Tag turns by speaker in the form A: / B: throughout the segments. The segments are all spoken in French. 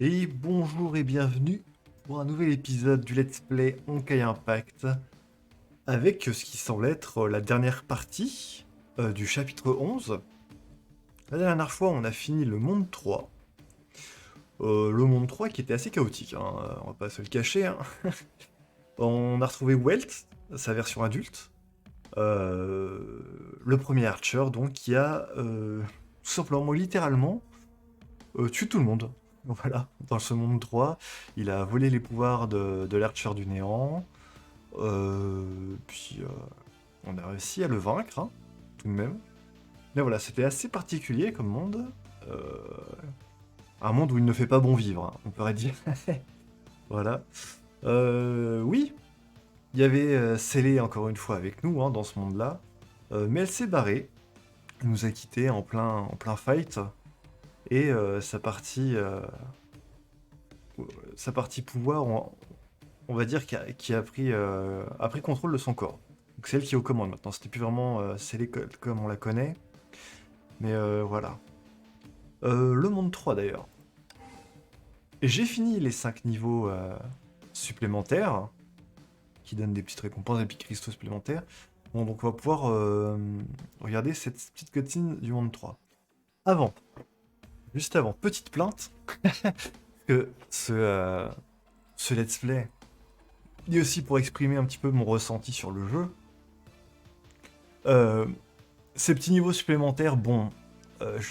A: Et bonjour et bienvenue pour un nouvel épisode du Let's Play Honkai Impact avec ce qui semble être la dernière partie du chapitre 11. La dernière fois, on a fini le monde 3. Le monde 3 qui était assez chaotique, hein, on va pas se le cacher, hein. On a retrouvé Welt, sa version adulte, le premier Archer, donc qui a tout simplement, littéralement, tué tout le monde. Voilà, dans ce monde 3, il a volé les pouvoirs de l'Archer du Néant. Puis on a réussi à le vaincre, hein, tout de même. Mais voilà, c'était assez particulier comme monde. Euh, un monde où il ne fait pas bon vivre, hein, on pourrait dire. Voilà. Oui, il y avait Célé encore une fois avec nous, hein, dans ce monde-là. Mais elle s'est barrée. Elle nous a quittés en plein fight. Et sa partie pouvoir, on va dire, qui a pris contrôle de son corps. Donc c'est elle qui est aux commandes maintenant. C'était plus vraiment Célé comme on la connaît. Mais voilà. Le monde 3 d'ailleurs. J'ai fini les 5 niveaux supplémentaires, qui donnent des petites récompenses, des petits cristaux supplémentaires. Bon, donc on va pouvoir regarder cette petite cutscene du monde 3. Avant, juste avant, petite plainte, que ce let's play est aussi pour exprimer un petit peu mon ressenti sur le jeu. Euh, Ces petits niveaux supplémentaires, bon,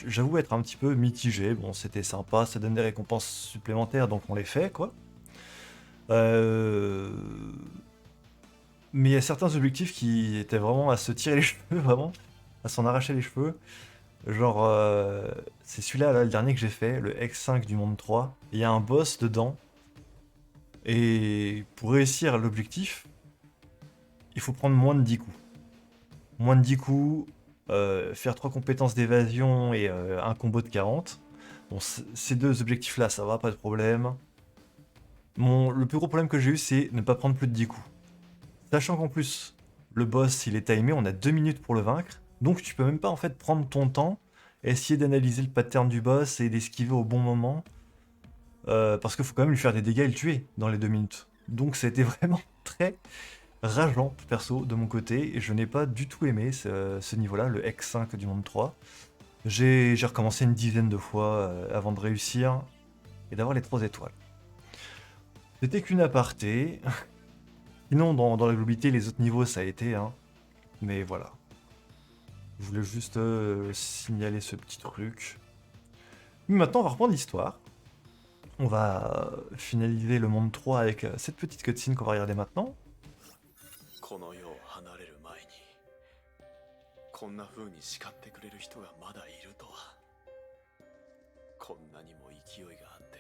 A: j'avoue être un petit peu mitigé. Bon, c'était sympa, ça donne des récompenses supplémentaires, donc on les fait, quoi. Euh, Mais il y a certains objectifs qui étaient vraiment à se tirer les cheveux, vraiment, à s'en arracher les cheveux. Genre, c'est celui-là, là, le dernier que j'ai fait, le X5 du monde 3. Il y a un boss dedans, et pour réussir l'objectif, il faut prendre moins de 10 coups. Moins de 10 coups, faire 3 compétences d'évasion et un combo de 40. Bon, ces deux objectifs-là, ça va, pas de problème. Le plus gros problème que j'ai eu, c'est ne pas prendre plus de 10 coups. Sachant qu'en plus, le boss, il est timé, on a 2 minutes pour le vaincre. Donc tu peux même pas en fait prendre ton temps, essayer d'analyser le pattern du boss et d'esquiver au bon moment. Parce qu'il faut quand même lui faire des dégâts et le tuer dans les 2 minutes. Donc ça a été vraiment très rageant, perso, de mon côté. Et je n'ai pas du tout aimé ce niveau-là, le X5 du monde 3. J'ai recommencé une dizaine de fois avant de réussir et d'avoir les 3 étoiles. C'était qu'une aparté. Sinon, dans la globalité, les autres niveaux, ça a été, hein. Mais voilà. Je voulais juste signaler ce petit truc. Mais maintenant, on va reprendre l'histoire. On va finaliser le monde 3 avec cette petite cutscene qu'on va regarder maintenant.
B: この世を離れる前にこんな風に叱ってくれる人がまだいるとは。こんなにも勢いがあって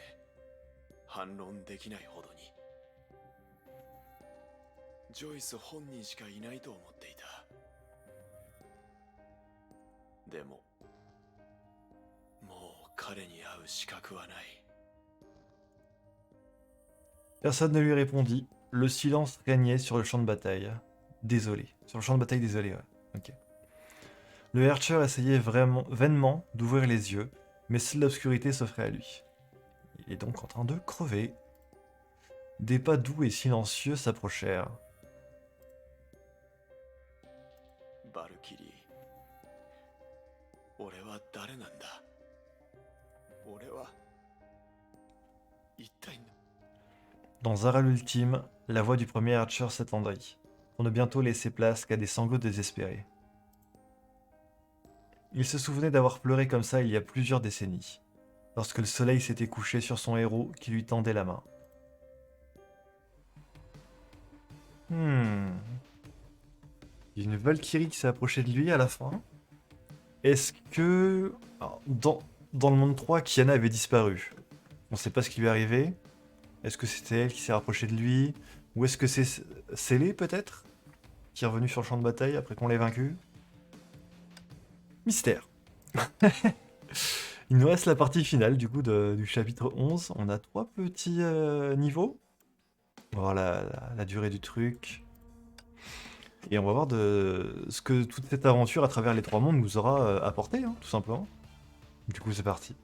B: 反論できないほどに。ジョイス本人しかいないと思っていた。でももう彼に会う資格はない。
A: Personne ne lui répondit. Le silence régnait sur le champ de bataille. Désolé. Sur le champ de bataille, désolé, ouais. Ok. Le Archer essayait vraiment, vainement d'ouvrir les yeux, mais seule l'obscurité s'offrait à lui. Il est donc en train de crever. Des pas doux et silencieux s'approchèrent.
B: バルキリー、俺は誰なんだ。俺は一体。
A: Dans Zara l'ultime, la voix du premier Archer s'attendrit, pour ne bientôt laisser place qu'à des sanglots désespérés. Il se souvenait d'avoir pleuré comme ça il y a plusieurs décennies, lorsque le soleil s'était couché sur son héros qui lui tendait la main. Hmm. Il y a une Valkyrie qui s'est approchée de lui à la fin. Est-ce que... Alors, dans le monde 3, Kiana avait disparu. On ne sait pas ce qui lui est arrivé. Est-ce que c'était elle qui s'est rapprochée de lui? Ou est-ce que c'est Célé, peut-être? Qui est revenu sur le champ de bataille après qu'on l'ait vaincu? Mystère. Il nous reste la partie finale du coup du chapitre 11. On a 3 petits niveaux. On va voir la durée du truc. Et on va voir ce que toute cette aventure à travers les 3 mondes nous aura apporté, hein, tout simplement. Du coup, c'est parti.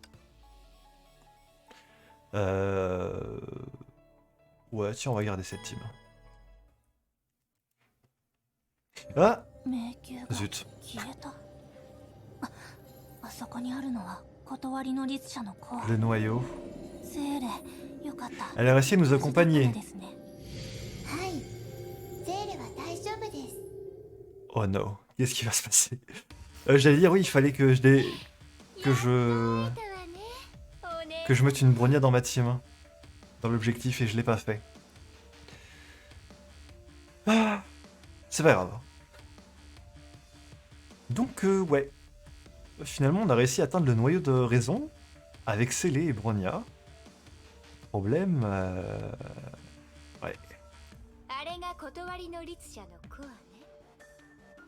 A: Euh... Ouais, tiens, on va garder cette team. Ah
C: 迷宮が
A: Zut.
C: 消えた。あそこにあるのは断りの律者のコア。
A: Le noyau.
C: セーレ、よかった。
A: Elle a réussi à nous accompagner.
C: 無事だったのですね。
D: はい、ゼーレは大丈夫です。
A: Oh no, qu'est-ce qui va se passer? J'allais dire, oui, il fallait que je que je mette une Bronya dans ma team. Dans l'objectif, et je l'ai pas fait. Ah, c'est pas grave. Donc, ouais. Finalement, on a réussi à atteindre le noyau de raison avec Célé et Bronya. Problème... Ouais.
D: あれが断りの律者のコアね。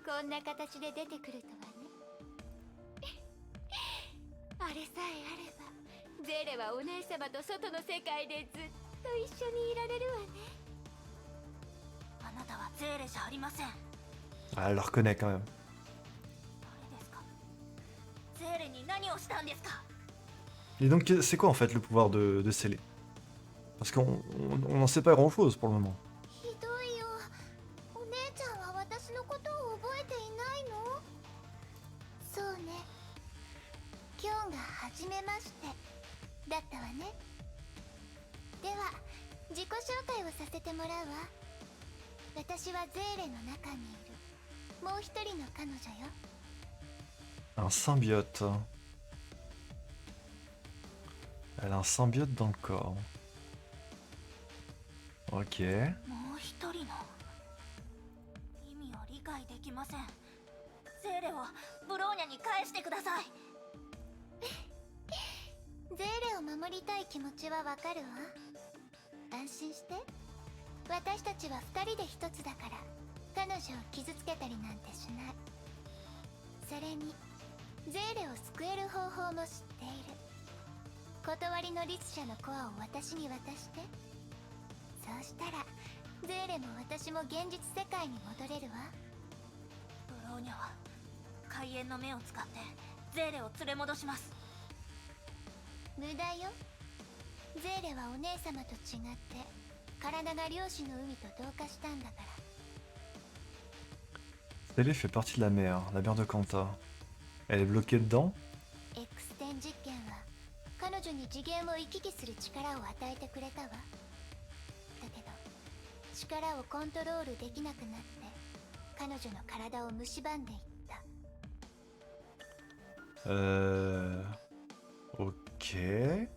D: こんな形で出てくるとはね。あれさえあれば、ゼーレはお姉様と外の世界でずっと一緒にいられるわね。
C: あなたはゼーレじゃありません。
A: Ah, elle le reconnaît quand même.
C: 誰ですか？ゼーレに何をしたんですか？
A: Et donc, c'est quoi en fait le pouvoir de Célé? Parce qu'on n'en sait pas grand chose pour le moment.
D: ひどいよ。お姉ちゃんは私のことを覚えていないの？そうね。今日が初めましてだったわね。では自己紹介をさせてもらうわ。私はゼーレの中にいるもう一人の彼女よ。
A: Un symbiote. Elle a un symbiote dans le corps. Ok.
C: もう一人の意味を理解できません。ゼーレをブローニャに返してください。
D: ゼーレを守りたい気持ちはわかるわ。安心して。私たちは二人で一つだから彼女を傷つけたりなんてしない。それにゼーレを救える方法も知っている。断りの律者のコアを私に渡して。そうしたらゼーレも私も現実世界に戻れるわ。
C: ブローニャは開眼の目を使ってゼーレを連れ戻します。
D: 無駄よ。ゼーレはお姉様と違って体が漁師の海と同化したんだから。
A: Célé fait partie de la mer de Kanta. Elle est bloquée dedans.
D: X 点実験は彼女に次元を行き来する力を与えてくれたわ。だけど力をコントロールできなくなって彼女の体を蝕んでいった。
A: Ok.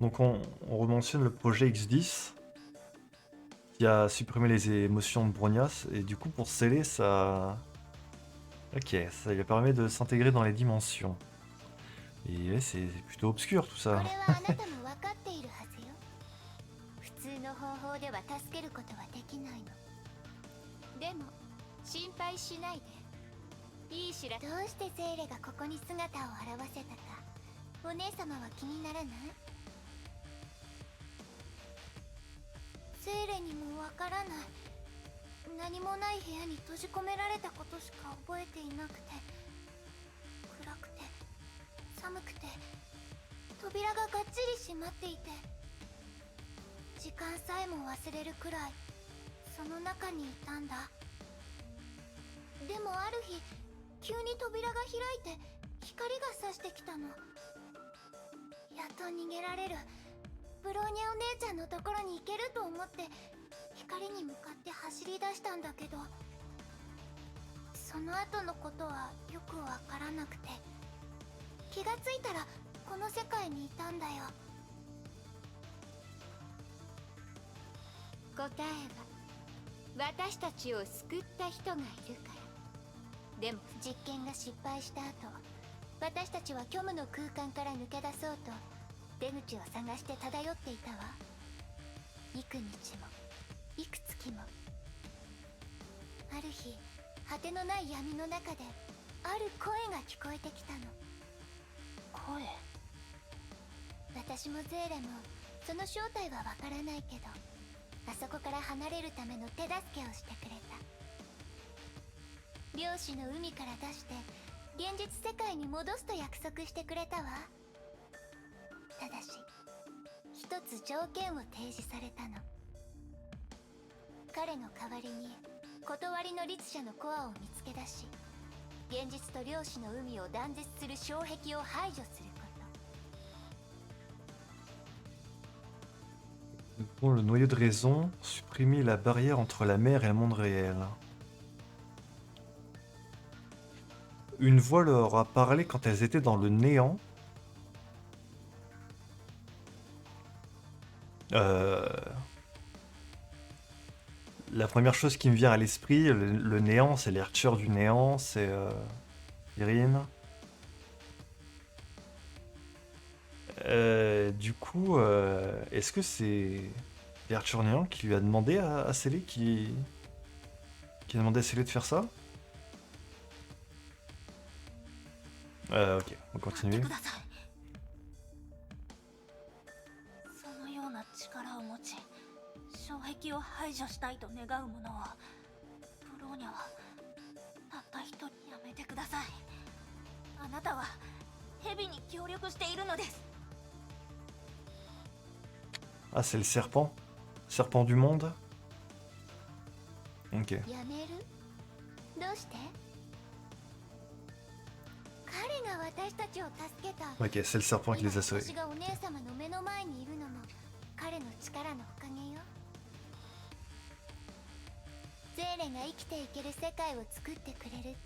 A: Donc on rementionne le projet X10 qui a supprimé les émotions de Bronias et du coup pour sceller ça... Ok, ça lui permet de s'intégrer dans les dimensions. Et ouais, c'est plutôt obscur tout
D: こ
A: ça.
D: れはあなたも分かっているはずよ。普通の方法では助けることはできないの。でも心配しないで。いい知ら。どうしてゼーレがここに姿を現せたかお姉様は気にならない？ゼーレにもわからない。何もない部屋に閉じ込められたことしか覚えていなくて、暗くて寒くて扉ががっちり閉まっていて、時間さえも忘れるくらいその中にいたんだ。でもある日急に扉が開いて光が差してきたの。やっと逃げられる。ブローニャお姉ちゃんのところに行けると思って光に向かって走り出したんだけど、その後のことはよくわからなくて、気がついたらこの世界にいたんだよ。答えは私たちを救った人がいるから。でも実験が失敗した後、私たちは虚無の空間から抜け出そうと出口を探して漂っていたわ。幾日もいく月も。ある日果てのない闇の中である声が聞こえてきたの。
C: 声？
D: 私もゼーレもその正体はわからないけど、あそこから離れるための手助けをしてくれた。漁師の海から出して現実世界に戻すと約束してくれたわ。ただしつ条件を提示されたの。彼の代わりに断りの律者のコアを見つけ出し、現実と量子の海を断絶する障壁を排除すること。
A: Pour le noyau de raison, supprimer la barrière entre la mer et le monde réel. Une voix leur a parlé quand elles étaient dans le néant. La première chose qui me vient à l'esprit, le néant, c'est les Archers du néant, c'est Irine. Du coup, est-ce que c'est les Archers du néant qui lui a demandé à Célé qui a demandé à Célé de faire ça? Ok, on continue.
C: そのような力を持ち、障壁を排除したいと願う者は、ブローニャはたった一人。やめてください。あなたは蛇に協力しているのです。
A: Ah, c'est le serpent? Serpent du monde? Ok.
D: やめる？どうして？彼が私たちを助けた。
A: Ok, c'est le serpent qui les a sauvés.
D: 私がお姉様の目の前にいるのも彼の力のおかげよ。ゼーレが生きていける世界を作ってくれるって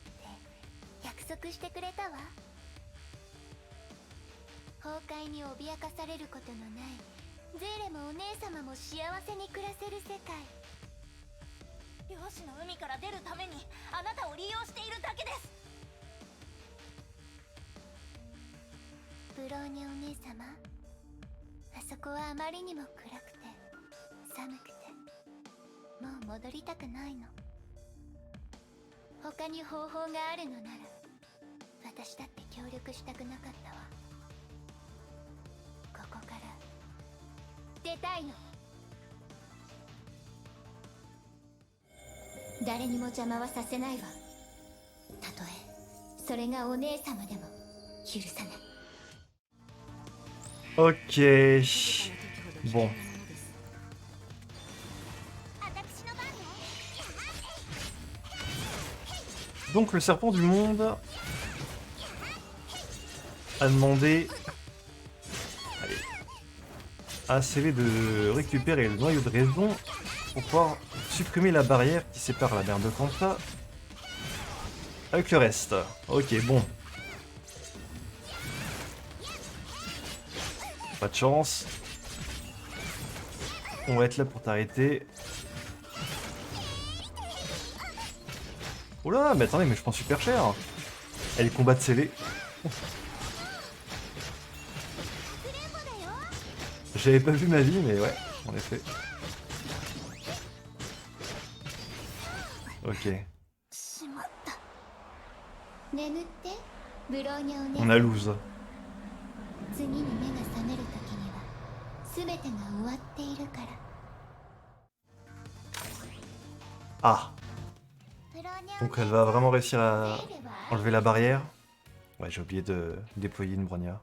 D: 約束してくれたわ。崩壊に脅かされることのないゼーレもお姉様も幸せに暮らせる世界。
C: 漁師の海から出るためにあなたを利用しているだけです。
D: ブローニャお姉様、あそこはあまりにも暗くて寒くてもう戻りたくないの。他に方法があるのなら私だって協力したくなかったわ。ここから出たいの。誰にも邪魔はさせないわ。たとえそれがお姉様でも許さない。
A: Ok. Bon. Donc le serpent du monde a demandé à Célé de récupérer le noyau de raison pour pouvoir supprimer la barrière qui sépare la mer de Kanta avec le reste. Ok, bon. Pas de chance. On va être là pour t'arrêter. Oula, mais attendez, mais je prends super cher. Elle combat de scellé. J'avais pas vu ma vie, mais ouais, en effet. Ok. On a lose.
D: 次に目が覚める時には全てが終わっているから。
A: Ah. Donc elle va vraiment réussir à enlever la barrière. Ouais, j'ai oublié de déployer une Bronya.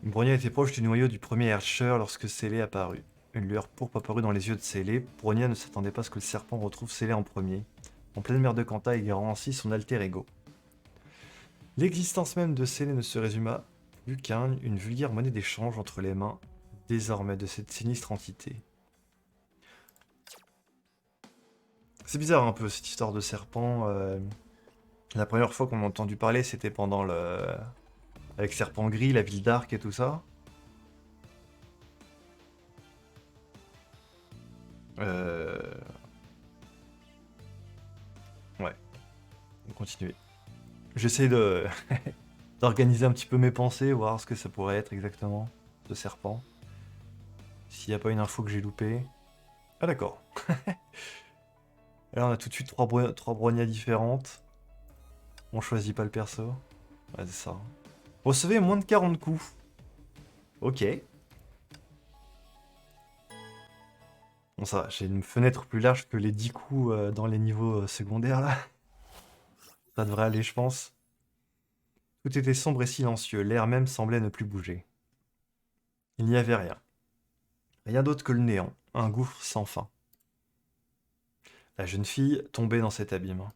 A: Une Bronya était proche du noyau du premier Archer lorsque Célé apparut. Une lueur pourpre apparut dans les yeux de Célé. Bronya ne s'attendait pas à ce que le serpent retrouve Célé en premier, en pleine mer de Kanta, égarant ainsi son alter ego. L'existence même de Célé ne se résuma plus qu'à une vulgaire monnaie d'échange entre les mains, désormais, de cette sinistre entité. C'est bizarre un peu cette histoire de serpent. La première fois qu'on a entendu parler, c'était pendant le... avec Serpent Gris, la ville d'Arc et tout ça. Ouais. On continue. J'essaie de d'organiser un petit peu mes pensées, voir ce que ça pourrait être exactement, ce serpent. S'il n'y a pas une info que j'ai loupée. Ah d'accord. Là on a tout de suite trois brognas différentes. On choisit pas le perso. Ouais c'est ça. Recevez moins de 40 coups. Ok. Bon, ça va, j'ai une fenêtre plus large que les 10 coups dans les niveaux secondaires là. Ça devrait aller, je pense. Tout était sombre et silencieux, l'air même semblait ne plus bouger. Il n'y avait rien. Rien d'autre que le néant, un gouffre sans fin. La jeune fille tombait dans cet abîme.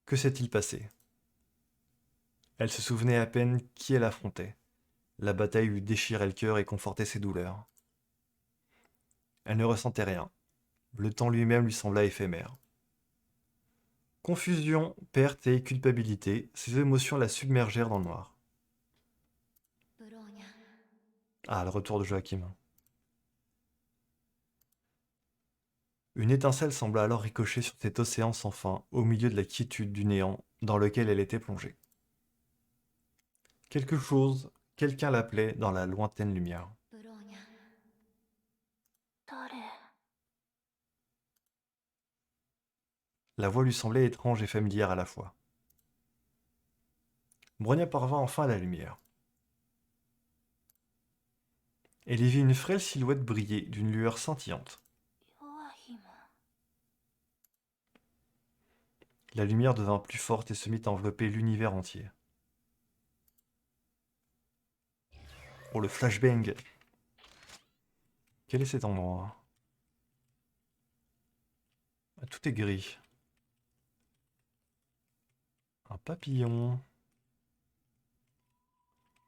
A: Que s'est-il passé? Elle se souvenait à peine qui elle affrontait. La bataille lui déchirait le cœur et confortait ses douleurs. Elle ne ressentait rien. Le temps lui-même lui sembla éphémère. Confusion, perte et culpabilité, ses émotions la submergèrent dans le noir.
D: ブローニャ
A: Ah, le retour de Joachim. Une étincelle sembla alors ricocher sur cet océan sans fin, au milieu de la quiétude du néant dans lequel elle était plongée. Quelque chose, quelqu'un l'appelait dans la lointaine lumière.
D: ブローニャ
C: 誰？
A: La voix lui semblait étrange et familière à la fois. Bronya parvint enfin à la lumière. Elle y vit une frêle silhouette briller d'une lueur scintillante.
C: ヨアヒム。
A: La lumière devint plus forte et se mit à envelopper l'univers entier. Oh, le flashbang! Quel est cet endroit? Ah, tout est gris. Un papillon.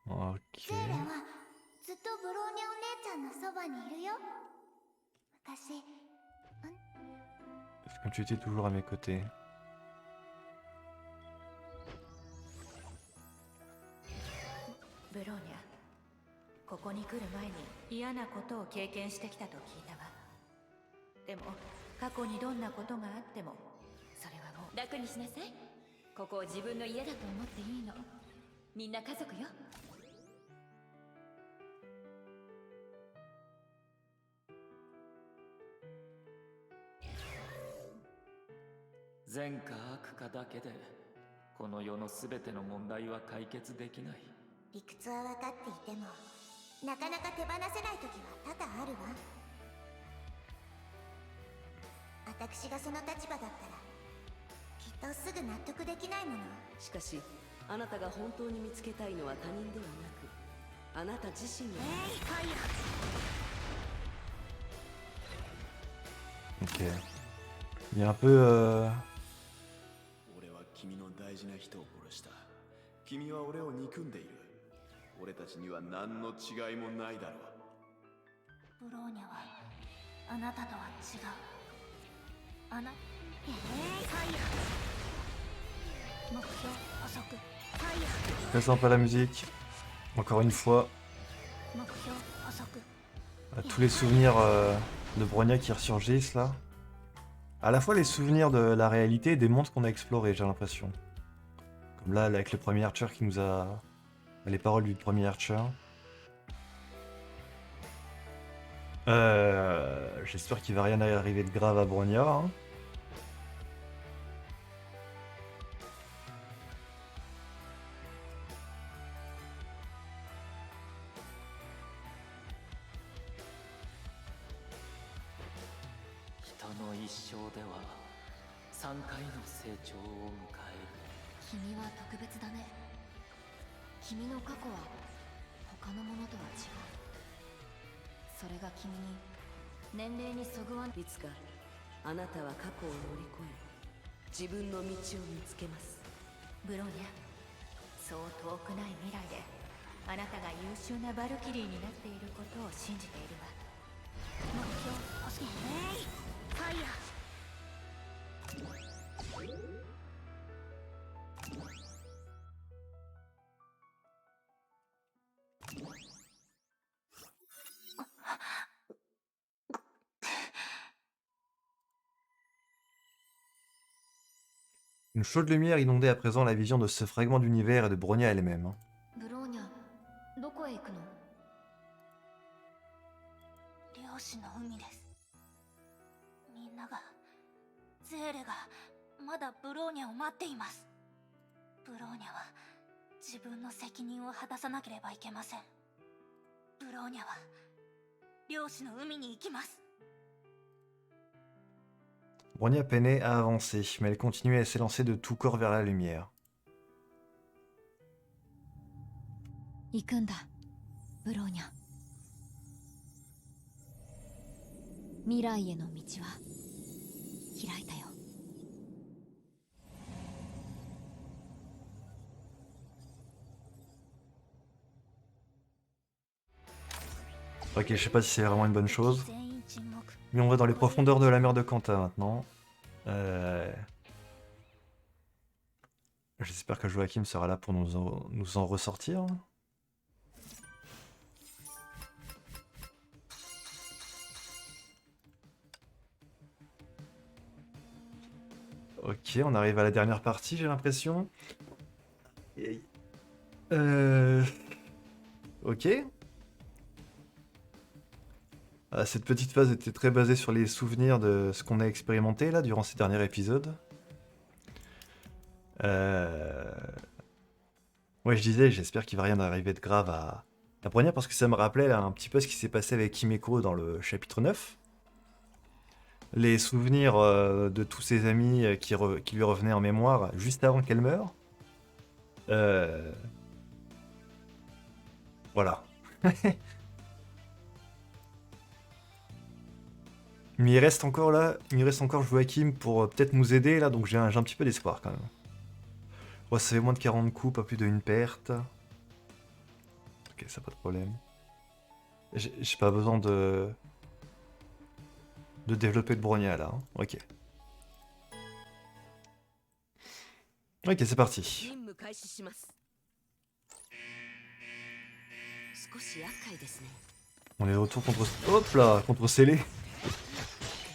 A: Ok.
D: セーレはずっとブローニャお姉ちゃんのそばにいるよ。私
A: C'est comme tu étais toujours à mes côtés.
E: ブローニャ、ここに来る前に嫌なことを経験してきたと聞いたわ。でも過去にどんなことがあってもそれはもう
F: 楽にしなさい。ここを自分の家だと思っていいの。みんな家族よ。
G: 善か悪かだけでこの世のすべての問題は解決できない。
D: 理屈は分かっていてもなかなか手放せない時は多々あるわ。私がその立場だったらきっとすぐ納得できないもの。
F: しかし、あなたが本当に見つけたいのは他人ではなく、あなた自身の。
A: Ok. Il y a un peu...
B: 俺は君の大事な人を殺した。君は俺を憎んでいる。俺たちには何の違いもないだろう。
C: ブローニャはあなたとは違う。あな目標補足。
A: Laisse un peu la musique. Encore une fois.
C: 目標補足。
A: Tous les souvenirs de Bronya qui ressurgissent là. À la fois les souvenirs de la réalité et des mondes qu'on a explorés, j'ai l'impression. Comme là, avec le premier Archer qui nous a... Les paroles du premier Archer. J'espère qu'il va rien arriver de grave à Bronya. Hein.
D: Dane. 君の過去は他のものとは違う。それが君に年齢にそぐわん。
F: いつかあなたは過去を乗り越え自分の道を見つけます。
E: ブローニャ、そう遠くない未来であなたが優秀なバルキリーになっていることを信じているわ。
C: 目標欲しい。ファイヤー。
A: Une chaude lumière inondait à présent la vision de ce fragment d'univers et de Bronya elle-même.
D: ブローニャ、どこへ行くの？
C: 漁師の海です。みんなが、ゼーレがまだブローニャを待っています。ブローニャは自分の責任を果たさなければいけません。ブローニャは漁師の海に行きます。
A: Bronya peinait à avancer, mais elle continuait à s'élancer de tout corps vers la lumière.
D: 行くんだブローニャ。未来への道は開いたよ。
A: Ok, je sais pas si c'est vraiment une bonne chose.
C: 全員沈黙。
A: Mais on va dans les profondeurs de la mer de Kanta maintenant. J'espère que Joachim sera là pour nous en ressortir. Ok, on arrive à la dernière partie, j'ai l'impression. Ok. Cette petite phase était très basée sur les souvenirs de ce qu'on a expérimenté là durant ces derniers épisodes. Ouais, je disais, j'espère qu'il va rien arriver de grave à Bronya parce que ça me rappelait là, un petit peu ce qui s'est passé avec Himeko dans le chapitre 9. Les souvenirs de tous ses amis qui lui revenaient en mémoire juste avant qu'elle meure. Voilà. Mais il reste encore Joachim pour peut-être nous aider là, donc j'ai un petit peu d'espoir quand même. Ouais, ça fait moins de 40 coups, pas plus d'une perte. Ok, ça pas de problème. J'ai pas besoin de développer de Bronya là. Hein. Ok. Ok, c'est parti.
F: 任務開始します。少し厄介ですね。
A: On est de retour contre... Hop là, contre Scellé.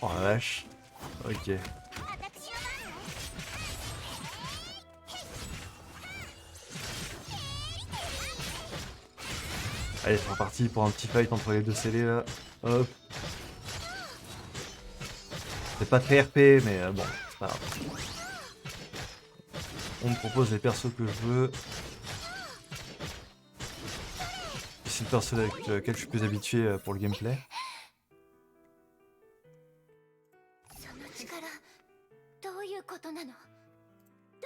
A: Oh la vache. Ok. Allez, c'est reparti pour un petit fight entre les deux scellés là. Hop. C'est pas très RP, mais bon, c'est pas grave. On me propose les persos que je veux. C'est le perso avec lequel je suis plus habitué pour le gameplay.
D: その力どういうことなの？ど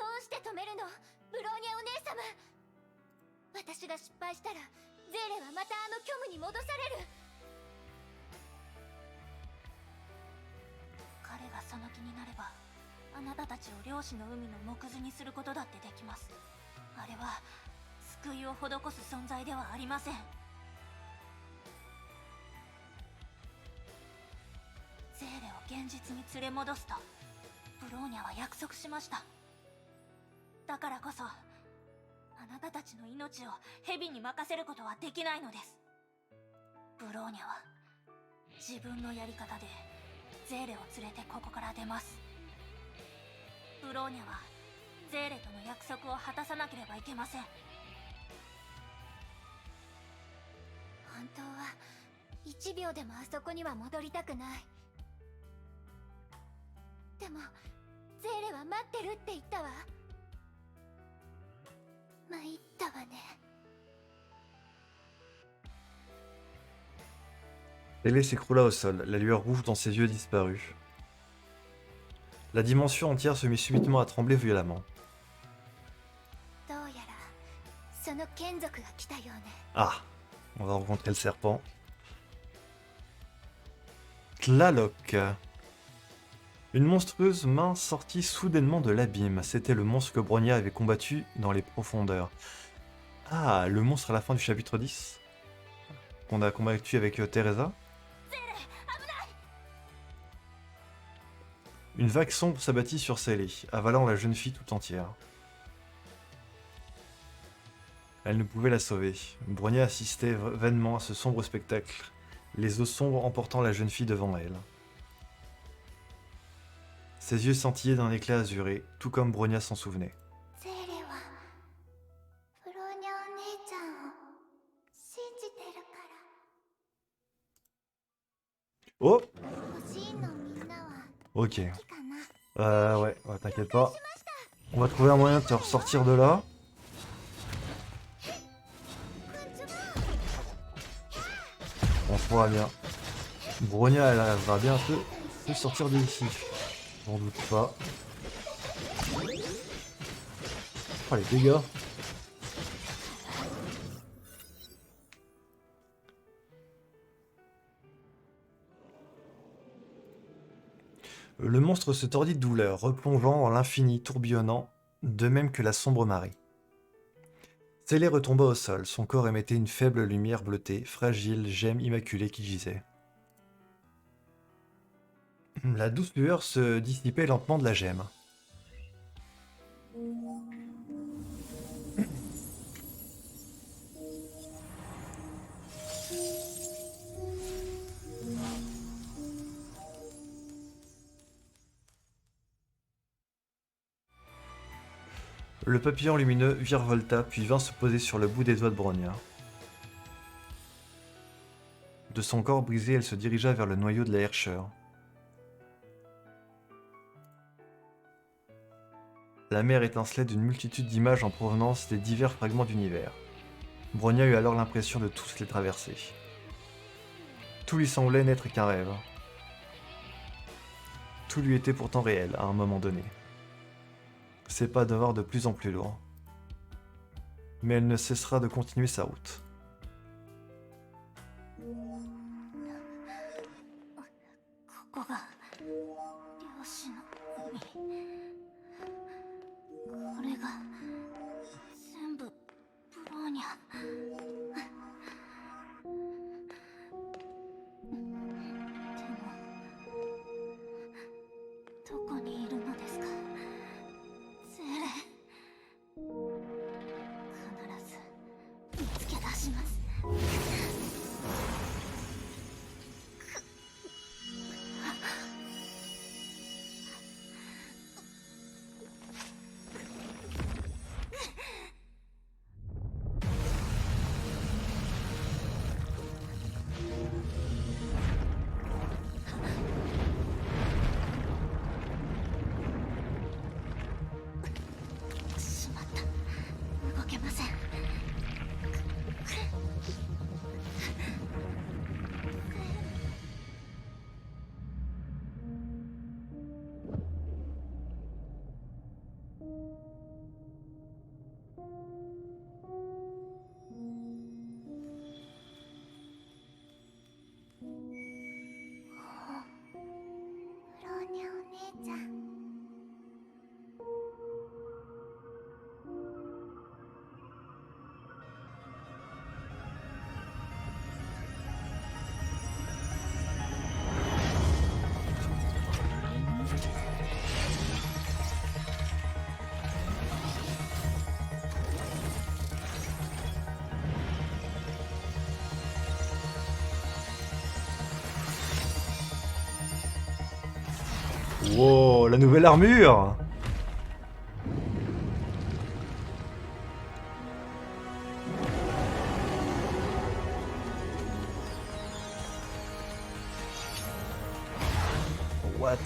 D: うして止めるのブローニャお姉様。私が失敗したらゼーレはまたあの虚無に戻される。
C: 彼がその気になれば、あなたたちを漁師の海の藻くずにすることだってできます。あれは救いを施す存在ではありません。ゼーレを現実に連れ戻すとブローニャは約束しました。だからこそあなたたちの命を蛇に任せることはできないのです。ブローニャは自分のやり方でゼーレを連れてここから出ます。ブローニャはゼーレとの約束を果たさなければいけません。
D: 本当は1秒でもあそこには戻りたくない。でもゼーレは待ってるって言ったわ。参ったわね。
A: Scellé s'écroula au sol, la lueur rouge dans ses yeux disparut. La dimension entière se mit subitement à trembler violemment.
D: どうやらその眷属が来たようね。
A: Ah, on va rencontrer le serpent. Tlaloc. Une monstrueuse main sortit soudainement de l'abîme. C'était le monstre que Bronya avait combattu dans les profondeurs. Ah, le monstre à la fin du chapitre 10 qu'on a combattu avec Teresa. Une vague sombre s'abattit sur Scellé, avalant la jeune fille tout entière. Elle ne pouvait la sauver. Bronya assistait vainement à ce sombre spectacle, les eaux sombres emportant la jeune fille devant elle. Ses yeux scintillaient d'un éclat azuré, tout comme Bronya s'en souvenait.
D: ゼーレはブローニャお姉ちゃんを信じてるから。
A: Oh
D: 欲しいのみんなは
A: Ok.
D: 好きかな。
A: Ouais, t'inquiète pas. On va trouver un moyen de te ressortir de là. On fera bien. Bronya, elle va bien se sortir d'ici. J'en doute pas. Oh, les dégâts. Le monstre se tordit de douleur, replongeant dans l'infini tourbillonnant, de même que la sombre marée. Célé retomba au sol, son corps émettait une faible lumière bleutée, fragile gemme immaculée qui gisait. La douce lueur se dissipait lentement de la gemme. Le papillon lumineux virevolta puis vint se poser sur le bout des doigts de Bronya. De son corps brisé, elle se dirigea vers le noyau de la Herrscher. La mer étincelait d'une multitude d'images en provenance des divers fragments d'univers. Bronya eut alors l'impression de tous les traverser. Tout lui semblait n'être qu'un rêve. Tout lui était pourtant réel à un moment donné. Ses pas devinrent de plus en plus lourds. Mais elle ne cessera de continuer sa route.
C: ここが漁師の海。これが全部ブローニャ。でもどこにいるのですか、精霊。必ず見つけ出します。しまった。動けません。
D: ブローニャお姉ちゃん。
A: Wow, la nouvelle armure! What?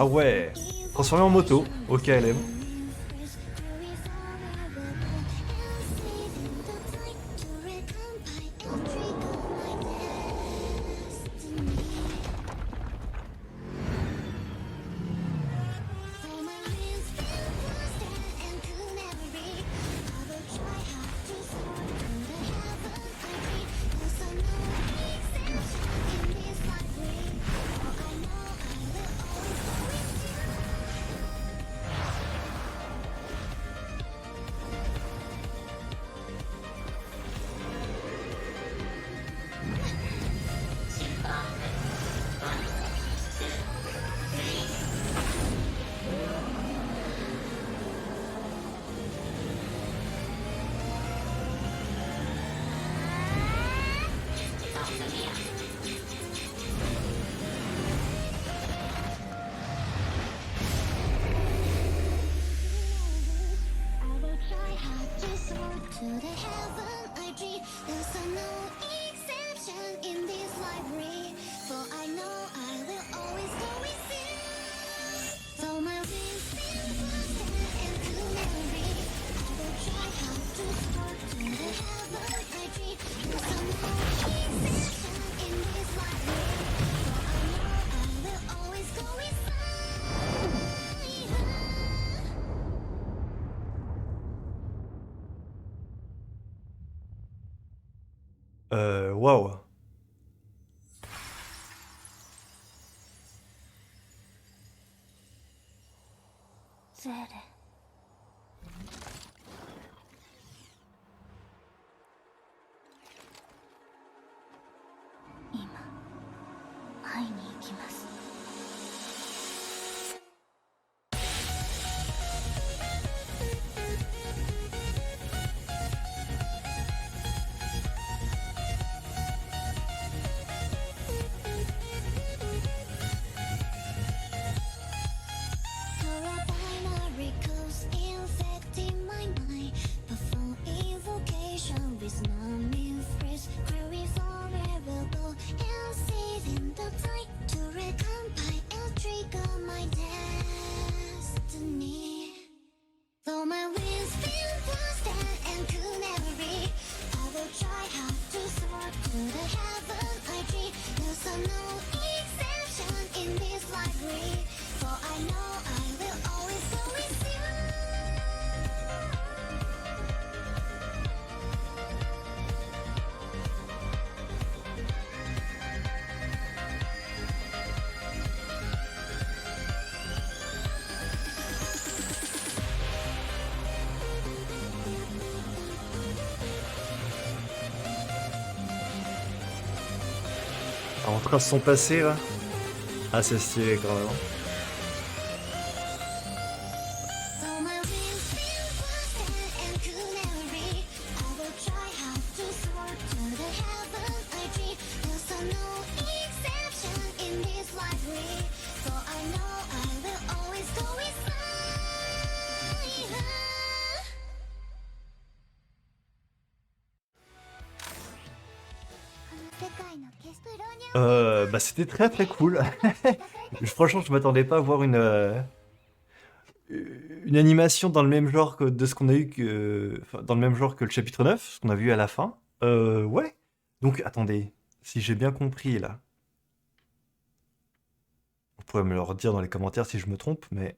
A: Ah ouais, transformé en moto, au KLM. Waouh.
C: Zere. 今会いに行きます。
D: Miracles infecting my mind. Perform invocation with numbing phrase. Query forever go and save in the time to recompile and trigger my destiny. Though my wings feel blasted and could never reach, I will try how to soar to the heaven I dream. There's no exception in this library, for I know I will always go with you.
A: En train de son passé là. Ah, c'est stylé quand même.
D: Though my wings feel blasted and could never reach, I will try how to soar to the heaven I dream. There's no exception in this library, for I know I will always go with fire.
A: Bah c'était très très cool. Franchement, je m'attendais pas à voir une animation dans le même genre que de ce qu'on a eu enfin, dans le même genre que le chapitre 9, ce qu'on a vu à la fin. Ouais. Donc attendez, si j'ai bien compris là. Vous pourrez me le redire dans les commentaires si je me trompe, mais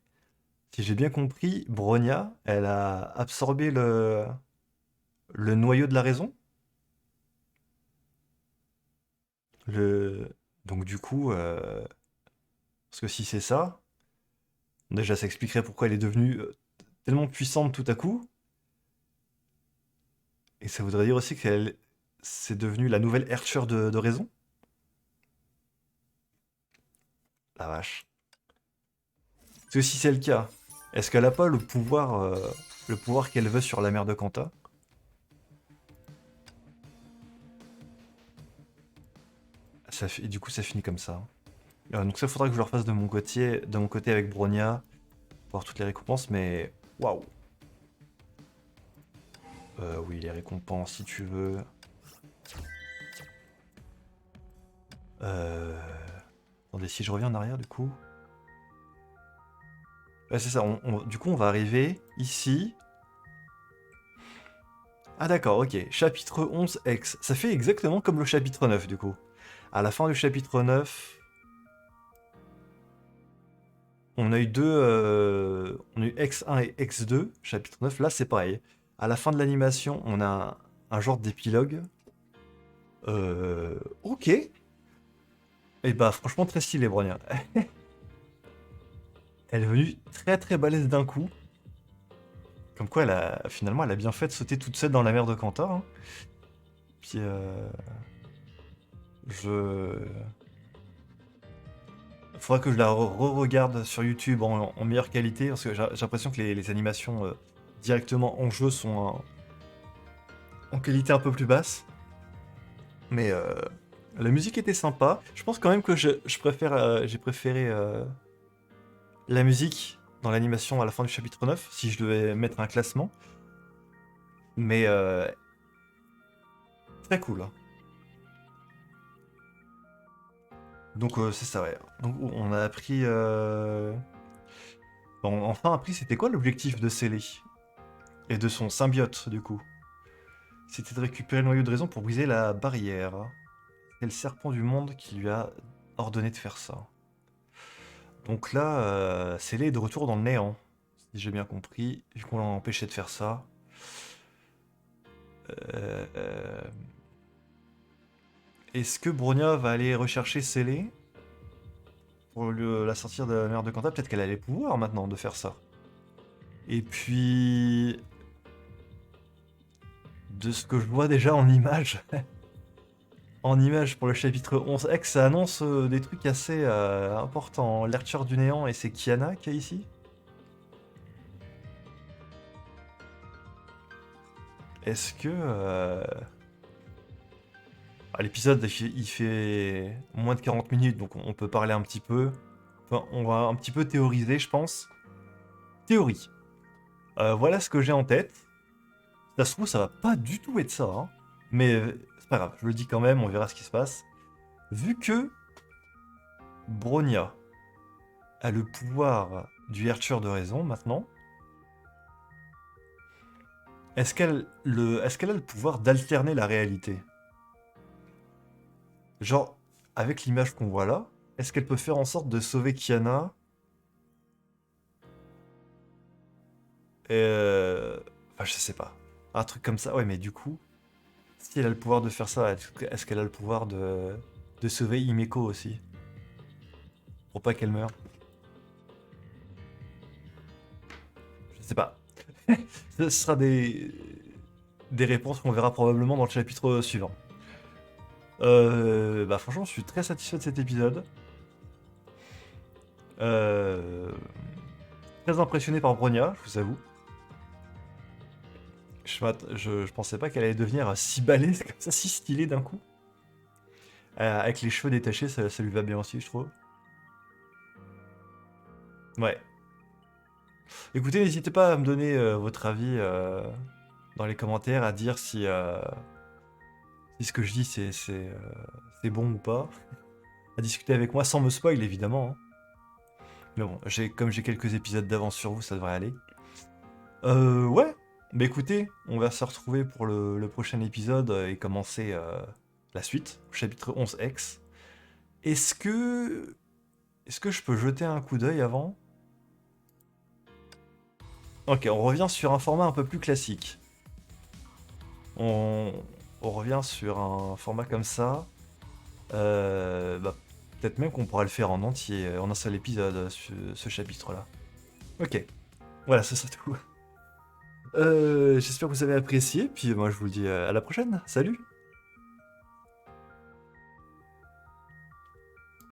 A: si j'ai bien compris, Bronya, elle a absorbé le noyau de la raison. Donc du coup, parce que si c'est ça, déjà ça expliquerait pourquoi elle est devenue tellement puissante tout à coup. Et ça voudrait dire aussi qu'elle c'est devenu la nouvelle Herrscher de raison. La vache. Parce que si c'est le cas, est-ce qu'elle a pas le pouvoir qu'elle veut sur la mère de Kanta? Et du coup, ça finit comme ça. Donc ça, faudra que je le refasse de mon côté avec Bronya, pour avoir toutes les récompenses, mais waouh. Oui, les récompenses, si tu veux. Attendez, si je reviens en arrière, du coup. Ouais, c'est ça. Du coup, on va arriver ici. Ah d'accord, ok. Chapitre 11 X. Ça fait exactement comme le chapitre 9, du coup. À la fin du chapitre 9, on a eu on a eu X1 et X2, chapitre 9. Là, c'est pareil. À la fin de l'animation, on a un genre d'épilogue. Ok. Et bah, franchement, très stylé, Bronya. Elle est venue très très balèze d'un coup. Comme quoi, finalement, elle a bien fait de sauter toute seule dans la mer de Kanta. Hein. Puis, faudra que je la re-regarde sur YouTube en meilleure qualité, parce que j'ai l'impression que les animations directement en jeu sont en qualité un peu plus basse. Mais la musique était sympa. Je pense quand même que j'ai préféré la musique dans l'animation à la fin du chapitre 9, si je devais mettre un classement. Mais très cool. Hein. Donc c'est ça, ouais. Donc on a appris... On a enfin appris c'était quoi l'objectif de Célé et de son symbiote, du coup. C'était de récupérer le noyau de raison pour briser la barrière. C'est le serpent du monde qui lui a ordonné de faire ça. Donc là, Célé est de retour dans le néant, si j'ai bien compris, vu qu'on l'a empêché de faire ça. Est-ce que Bronya va aller rechercher Célé pour la sortir de la mer de Kanta? Peut-être qu'elle a les pouvoirs maintenant de faire ça. Et puis... De ce que je vois déjà en image... en image pour le chapitre 11X, ça annonce des trucs assez importants. L'Archer du Néant, et c'est Kiana qui est ici. Est-ce que... l'épisode, il fait moins de 40 minutes, donc on peut parler un petit peu. Enfin, on va un petit peu théoriser, je pense. Théorie. Voilà ce que j'ai en tête. Ça se trouve, ça va pas du tout être ça, hein. Mais c'est pas grave, je le dis quand même, on verra ce qui se passe. Vu que Bronya a le pouvoir du Archer de raison maintenant, est-ce qu'elle a le pouvoir d'alterner la réalité? Genre, avec l'image qu'on voit là, est-ce qu'elle peut faire en sorte de sauver Kiana? Enfin, je sais pas. Un truc comme ça, ouais, mais du coup, si elle a le pouvoir de faire ça, est-ce qu'elle a le pouvoir de sauver Himeko aussi? Pour pas qu'elle meure? Je sais pas. Ce sera des réponses qu'on verra probablement dans le chapitre suivant. Bah franchement, je suis très satisfait de cet épisode. Très impressionné par Bronya, je vous avoue. Je pensais pas qu'elle allait devenir si balèze comme ça, si stylée d'un coup. Avec les cheveux détachés, ça lui va bien aussi, je trouve. Ouais. Écoutez, n'hésitez pas à me donner votre avis dans les commentaires, à dire si ce que je dis c'est bon ou pas. À discuter avec moi sans me spoil, évidemment, hein. Mais bon, comme j'ai quelques épisodes d'avance sur vous, ça devrait aller. Ouais. Bah écoutez, on va se retrouver pour le prochain épisode et commencer la suite, chapitre 11X. Est-ce que je peux jeter un coup d'œil avant? Ok, on revient sur un format un peu plus classique. On revient sur un format comme ça. Bah, peut-être même qu'on pourra le faire en entier, en un seul épisode, ce chapitre-là. Ok, voilà, c'est ça tout. J'espère que vous avez apprécié, puis moi je vous dis à la prochaine. Salut!